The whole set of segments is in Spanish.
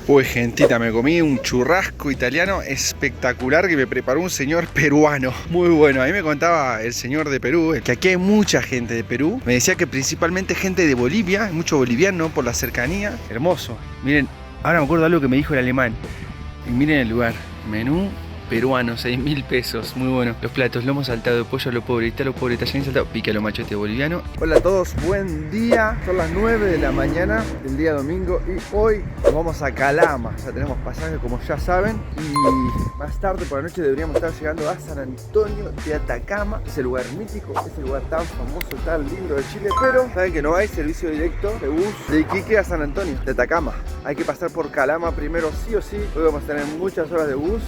Uy, gentita, me comí un churrasco italiano espectacular que me preparó un señor peruano. Muy bueno. A mí me contaba el señor de Perú que aquí hay mucha gente de Perú. Me decía que principalmente gente de Bolivia, hay mucho boliviano por la cercanía. Hermoso. Miren, ahora me acuerdo algo que me dijo el alemán. Y miren el lugar. Menú peruano, 6.000 pesos, muy bueno. Los platos, lomo saltado de pollo a lo pobre, tallarín saltado, pica lo machete boliviano. Hola a todos, buen día. Son las 9 de la mañana del día domingo y hoy nos vamos a Calama. Ya tenemos pasaje, como ya saben, y más tarde por la noche deberíamos estar llegando a San Antonio de Atacama. Ese lugar mítico, ese lugar tan famoso, tan lindo de Chile, pero saben que no hay servicio directo de bus de Iquique a San Antonio de Atacama. Hay que pasar por Calama primero sí o sí. Hoy vamos a tener muchas horas de bus.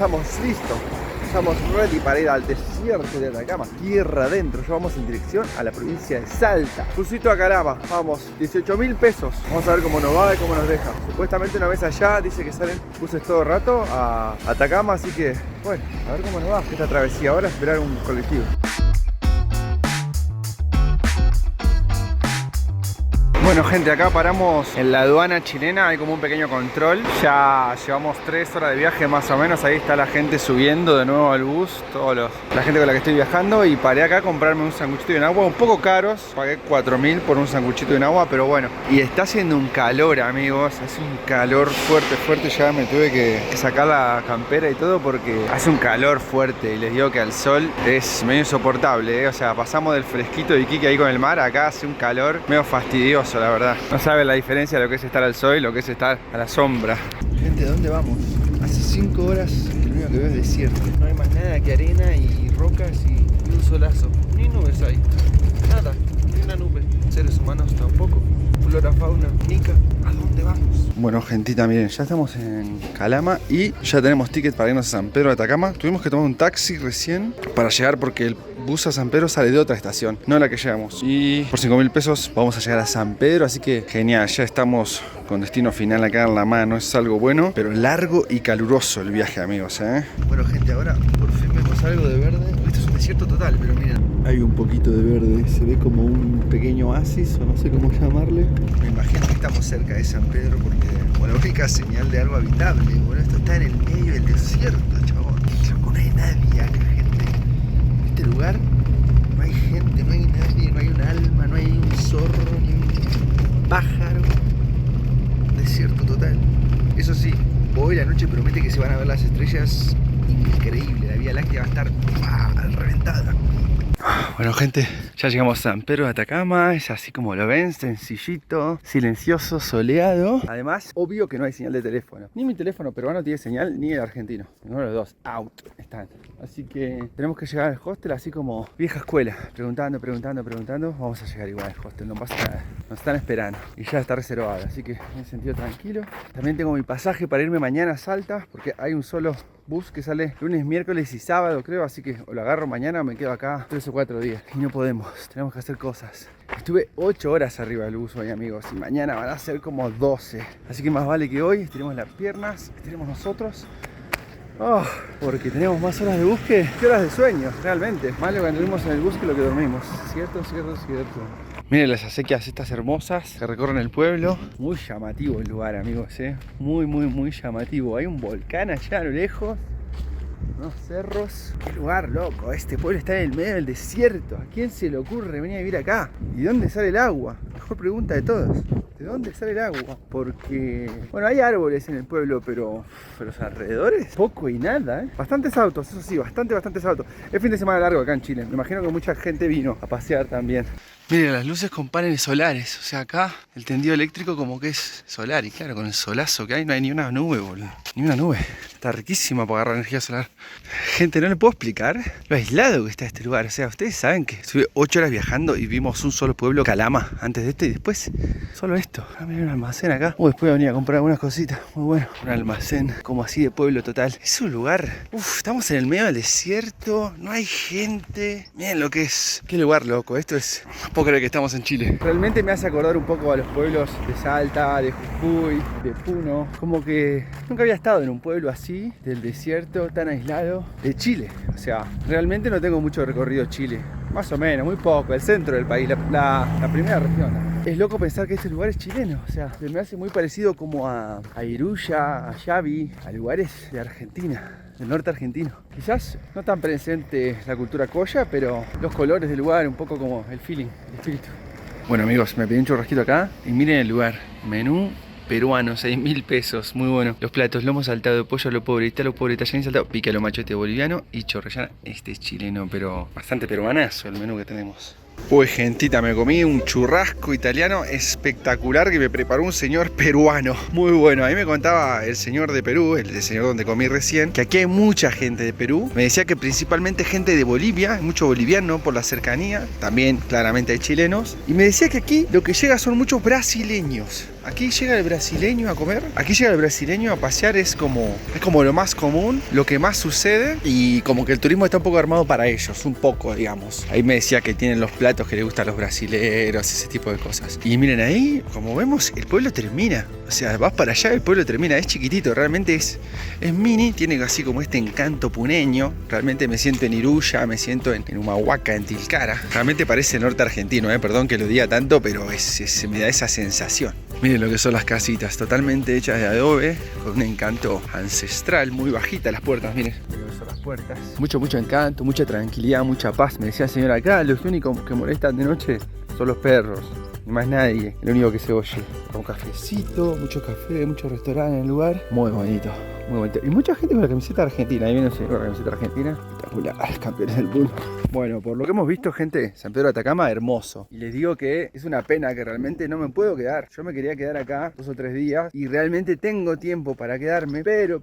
Estamos listos, estamos ready para ir al desierto de Atacama, tierra adentro. Ya vamos en dirección a la provincia de Salta. Busito a Calama, vamos, 18.000 pesos. Vamos a ver cómo nos va y cómo nos deja. Supuestamente una vez allá dice que salen buses todo el rato a Atacama, así que bueno, a ver cómo nos va esta travesía. Ahora esperar un colectivo. Bueno, gente, acá paramos en la aduana chilena, hay como un pequeño control. Ya llevamos 3 horas de viaje más o menos. Ahí está la gente subiendo de nuevo al bus, la gente con la que estoy viajando. Y paré acá a comprarme un sanguchito de agua, un poco caros, pagué 4.000 por un sanguchito de agua, pero bueno. Y está haciendo un calor, amigos, hace un calor fuerte. Ya me tuve que sacar la campera y todo porque hace un calor fuerte. Y les digo que al sol es medio insoportable, ¿eh? O sea, pasamos del fresquito de Iquique ahí con el mar, acá hace un calor medio fastidioso, la verdad. No saben la diferencia de lo que es estar al sol y lo que es estar a la sombra. Gente, ¿dónde vamos? Hace 5 horas que lo único que veo es desierto. No hay más nada que arena y rocas y un solazo. Ni nubes hay. Nada, ni una nube. Seres humanos tampoco. Flora, fauna, nica. ¿A dónde vamos? Bueno, gentita, miren, ya estamos en Calama y ya tenemos ticket para irnos a San Pedro de Atacama. Tuvimos que tomar un taxi recién para llegar porque el bus a San Pedro sale de otra estación, no la que llegamos. Y por 5.000 pesos vamos a llegar a San Pedro, así que genial, ya estamos con destino final acá en la mano. Es algo bueno, pero largo y caluroso el viaje, amigos, ¿eh? Bueno, gente, ahora por fin vemos algo de verde. Esto es un desierto total, pero miren, hay un poquito de verde, se ve como un pequeño oasis, o no sé cómo llamarle. Me imagino que estamos cerca de San Pedro porque, bueno, la única señal de algo habitable. Bueno, esto está en el medio del desierto, chabón. No hay nadie acá, gente. Este lugar no hay gente, no hay nadie, no hay un alma, no hay un zorro, ni un pájaro. Desierto total. Eso sí, hoy la noche promete que se van a ver las estrellas increíble. La Vía Láctea va a estar reventada. Bueno, gente, ya llegamos a San Pedro de Atacama. Es así como lo ven, sencillito, silencioso, soleado. Además, obvio que no hay señal de teléfono. Ni mi teléfono peruano tiene señal, ni el argentino. Ninguno de los dos, out están. Así que tenemos que llegar al hostel así como vieja escuela. Preguntando. Vamos a llegar igual al hostel, no pasa nada. Nos están esperando y ya está reservado, así que me he sentido tranquilo. También tengo mi pasaje para irme mañana a Salta, porque hay un solo bus que sale lunes, miércoles y sábado, creo. Así que o lo agarro mañana o me quedo acá 3 o 4 días. Y no podemos, tenemos que hacer cosas. Estuve 8 horas arriba del bus hoy, amigos, y mañana van a ser como 12. Así que más vale que hoy estiremos las piernas, estiremos nosotros. Porque tenemos más horas de bus que horas de sueño, realmente. Más lo que dormimos en el bus que lo que dormimos. Cierto. Miren las acequias estas hermosas que recorren el pueblo. Muy llamativo el lugar, amigos, muy llamativo. Hay un volcán allá a lo lejos, unos cerros. Qué lugar loco. Este pueblo está en el medio del desierto. ¿A quién se le ocurre venir a vivir acá? ¿Y dónde sale el agua? Mejor pregunta de todas. ¿De dónde sale el agua? Porque, bueno, hay árboles en el pueblo, pero los alrededores, poco y nada, ¿eh? Bastantes autos, eso sí, bastantes autos. Es fin de semana largo acá en Chile. Me imagino que mucha gente vino a pasear también. Miren, las luces con paneles solares. O sea, acá el tendido eléctrico como que es solar. Y claro, con el solazo que hay no hay ni una nube, boludo. Ni una nube. Está riquísima para agarrar energía solar. Gente, no le puedo explicar lo aislado que está este lugar. O sea, ustedes saben que estuve 8 horas viajando y vimos un solo pueblo, Calama, antes de este. Y después, solo esto. Ah, miren, un almacén acá. Después voy a venir a comprar algunas cositas. Muy bueno. Un almacén como así de pueblo total. Es un lugar... estamos en el medio del desierto. No hay gente. Miren lo que es. Qué lugar loco. Esto es... puedo creer que estamos en Chile. Realmente me hace acordar un poco a los pueblos de Salta, de Jujuy, de Puno. Como que nunca había estado en un pueblo así, del desierto, tan aislado, de Chile. O sea, realmente no tengo mucho recorrido Chile. Más o menos, muy poco. El centro del país, la primera región. Es loco pensar que este lugar es chileno, o sea, se me hace muy parecido como a Iruya, a Xavi, a lugares de Argentina, del norte argentino. Quizás no tan presente la cultura colla, pero los colores del lugar, un poco como el feeling, el espíritu. Bueno amigos, me pedí un churrasquito acá y miren el lugar, menú peruano, 6.000 pesos, muy bueno. Los platos, lomo saltado de pollo a lo pobre, tallarín saltado, pica a lo machete boliviano y chorrellana. Este es chileno, pero bastante peruanazo el menú que tenemos. Uy, gentita, me comí un churrasco italiano espectacular que me preparó un señor peruano. Muy bueno. A mí me contaba el señor de Perú, el señor donde comí recién, que aquí hay mucha gente de Perú. Me decía que principalmente gente de Bolivia, hay mucho boliviano por la cercanía. También, claramente, hay chilenos. Y me decía que aquí lo que llega son muchos brasileños. Aquí llega el brasileño a comer, aquí llega el brasileño a pasear, es como lo más común, lo que más sucede, y como que el turismo está un poco armado para ellos, un poco, digamos. Ahí me decía que tienen los platos que les gustan a los brasileros, ese tipo de cosas. Y miren ahí, como vemos, el pueblo termina. O sea, vas para allá, el pueblo termina, es chiquitito, realmente es mini, tiene así como este encanto puneño. Realmente me siento en Iruya, me siento en Humahuaca, en Tilcara. Realmente parece norte argentino, perdón que lo diga tanto, pero me da esa sensación. Miren lo que son las casitas, totalmente hechas de adobe, con un encanto ancestral, muy bajita las puertas, miren. Lo que son las puertas. Mucho encanto, mucha tranquilidad, mucha paz. Me decía el señor acá, los únicos que molestan de noche son los perros. Ni más nadie, lo único que se oye. Un cafecito, mucho café, muchos restaurantes en el lugar. Muy bonito, muy bonito. Y mucha gente con la camiseta argentina. Ahí viene un señor con la camiseta argentina. Espectacular, campeones del mundo. Bueno, por lo que hemos visto, gente, San Pedro de Atacama, hermoso. Y les digo que es una pena que realmente no me puedo quedar. Yo me quería quedar acá 2 o 3 días y realmente tengo tiempo para quedarme. Pero,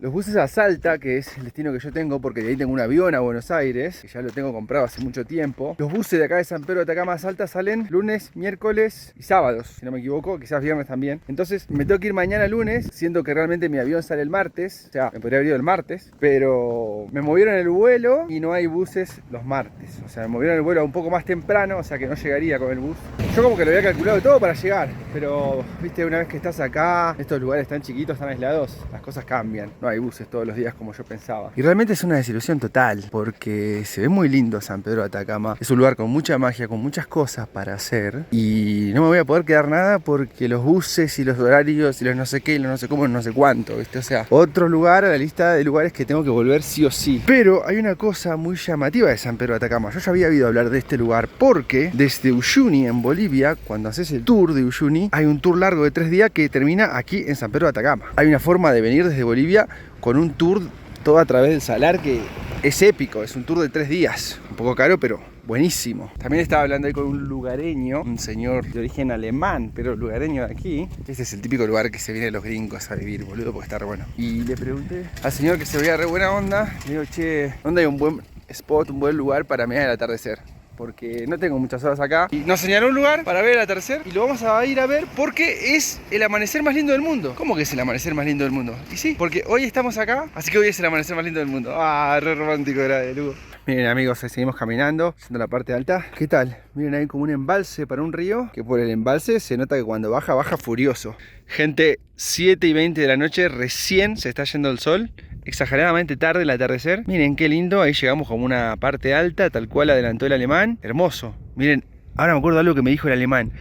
los buses a Salta, que es el destino que yo tengo, porque de ahí tengo un avión a Buenos Aires, que ya lo tengo comprado hace mucho tiempo. Los buses de acá de San Pedro de Atacama a Salta salen lunes, miércoles y sábados, si no me equivoco, quizás viernes también. Entonces me tengo que ir mañana lunes, siendo que realmente mi avión sale el martes. O sea, me podría haber ido el martes, pero me movieron el vuelo y no hay buses los martes. O sea, me movieron el vuelo un poco más temprano, o sea que no llegaría con el bus. Yo como que lo había calculado todo para llegar, pero viste, una vez que estás acá, estos lugares tan chiquitos, tan aislados, las cosas cambian. No hay buses todos los días como yo pensaba. Y realmente es una desilusión total, porque se ve muy lindo San Pedro de Atacama. Es un lugar con mucha magia, con muchas cosas para hacer. Y no me voy a poder quedar nada porque los buses y los horarios y los no sé qué y los no sé cómo, no sé cuánto, ¿viste? O sea, otro lugar a la lista de lugares que tengo que volver sí o sí. Pero hay una cosa muy llamativa de San Pedro de Atacama. Yo ya había oído hablar de este lugar porque desde Uyuni en Bolivia, cuando haces el tour de Uyuni, hay un tour largo de 3 días que termina aquí en San Pedro de Atacama. Hay una forma de venir desde Bolivia con un tour todo a través del salar que es épico, es un tour de 3 días. Un poco caro, pero buenísimo. También estaba hablando ahí con un lugareño, un señor de origen alemán, pero lugareño de aquí. Este es el típico lugar que se vienen los gringos a vivir, boludo, porque está re bueno. Y le pregunté al señor, que se veía re buena onda, le digo, che, ¿dónde hay un buen spot, un buen lugar para mirar el atardecer? Porque no tengo muchas horas acá. Y nos señaló un lugar para ver el atardecer y lo vamos a ir a ver porque es el amanecer más lindo del mundo. ¿Cómo que es el amanecer más lindo del mundo? Y sí, porque hoy estamos acá, así que hoy es el amanecer más lindo del mundo. Ah, re romántico era de Lugo. Miren amigos, ahí seguimos caminando, yendo a la parte alta. ¿Qué tal? Miren ahí como un embalse para un río, que por el embalse se nota que cuando baja, baja furioso. Gente, 7:20 de la noche, recién se está yendo el sol. Exageradamente tarde el atardecer. Miren qué lindo, ahí llegamos como una parte alta, tal cual adelantó el alemán. Hermoso. Miren, ahora me acuerdo de algo que me dijo el alemán,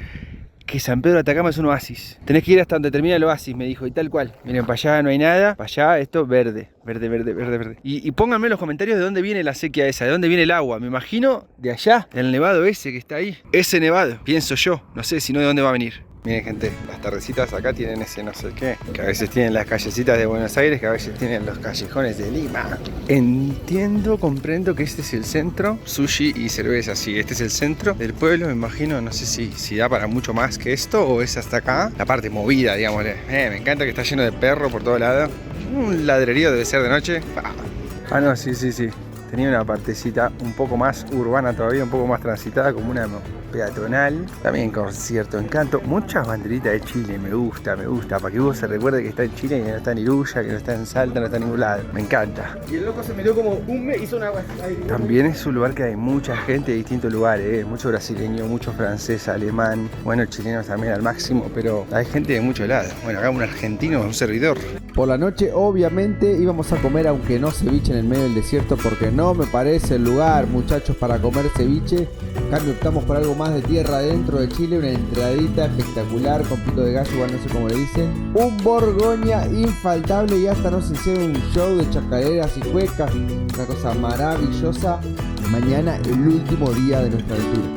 que San Pedro de Atacama es un oasis. Tenés que ir hasta donde termina el oasis, me dijo, y tal cual. Miren, para allá no hay nada, para allá esto verde, verde, verde, verde, verde. Y pónganme en los comentarios de dónde viene la sequía esa, de dónde viene el agua. Me imagino de allá, del nevado ese que está ahí. Ese nevado, pienso yo, no sé si no de dónde va a venir. Miren gente, las tardecitas acá tienen ese no sé qué, que a veces tienen las callecitas de Buenos Aires, que a veces tienen los callejones de Lima. Entiendo, comprendo que este es el centro, sushi y cerveza, sí, este es el centro del pueblo, me imagino, no sé si da para mucho más que esto o es hasta acá. La parte movida, digámosle. Me encanta que está lleno de perros por todos lados. Un ladrerío debe ser de noche. Ah no, sí. Tenía una partecita un poco más urbana todavía, un poco más transitada, como una peatonal. También con cierto encanto. Muchas banderitas de Chile, me gusta. Para que vos se recuerde que está en Chile y que no está en Iruya, que no está en Salta, no está en ningún lado. Me encanta. Y el loco se metió como un mes, hizo una... También es un lugar que hay mucha gente de distintos lugares, mucho brasileño, mucho francés, alemán. Bueno, chilenos también al máximo, pero hay gente de muchos lados. Bueno, acá un argentino, un servidor. Por la noche, obviamente, íbamos a comer, aunque no ceviche en el medio del desierto, porque no me parece el lugar, muchachos, para comer ceviche. En cambio, optamos por algo más de tierra dentro de Chile, una entradita espectacular con pico de gallo, igual no sé cómo le dicen. Un Borgoña infaltable y hasta nos hicieron un show de chacareras y cuecas, una cosa maravillosa. Mañana el último día de nuestra aventura.